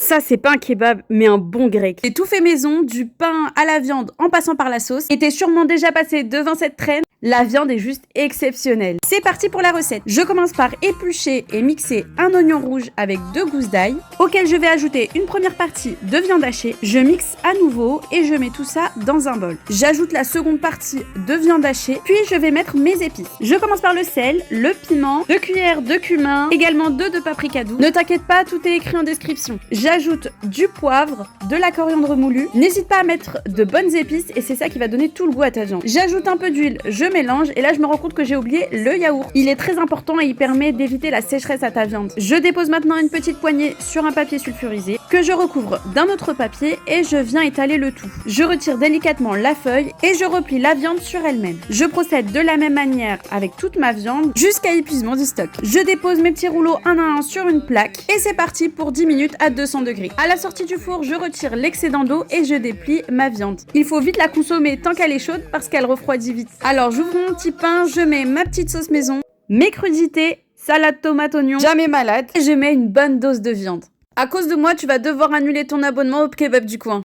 Ça, c'est pas un kebab, mais un bon grec. J'ai tout fait maison, du pain à la viande en passant par la sauce. Et t'es sûrement déjà passé devant cette traîne. La viande est juste exceptionnelle. C'est parti pour la recette. Je commence par éplucher et mixer un oignon rouge avec 2 gousses d'ail, auquel je vais ajouter une première partie de viande hachée. Je mixe à nouveau et je mets tout ça dans un bol. J'ajoute la seconde partie de viande hachée, puis je vais mettre mes épices. Je commence par le sel, le piment, 2 cuillères de cumin, également 2 de paprika doux. Ne t'inquiète pas, tout est écrit en description. J'ajoute du poivre, de la coriandre moulue. N'hésite pas à mettre de bonnes épices et c'est ça qui va donner tout le goût à ta viande. J'ajoute un peu d'huile, je mélange et là je me rends compte que j'ai oublié le yaourt. Il est très important et il permet d'éviter la sécheresse à ta viande. Je dépose maintenant une petite poignée sur un papier sulfurisé que je recouvre d'un autre papier et je viens étaler le tout. Je retire délicatement la feuille et je replie la viande sur elle-même. Je procède de la même manière avec toute ma viande jusqu'à épuisement du stock. Je dépose mes petits rouleaux un à un sur une plaque et c'est parti pour 10 minutes à 200 degrés. À la sortie du four, je retire l'excédent d'eau et je déplie ma viande. Il faut vite la consommer tant qu'elle est chaude parce qu'elle refroidit vite. Alors j'ouvre mon petit pain, je mets ma petite sauce maison, mes crudités, salade tomate oignon, jamais malade, et je mets une bonne dose de viande. À cause de moi, tu vas devoir annuler ton abonnement au kebab du coin.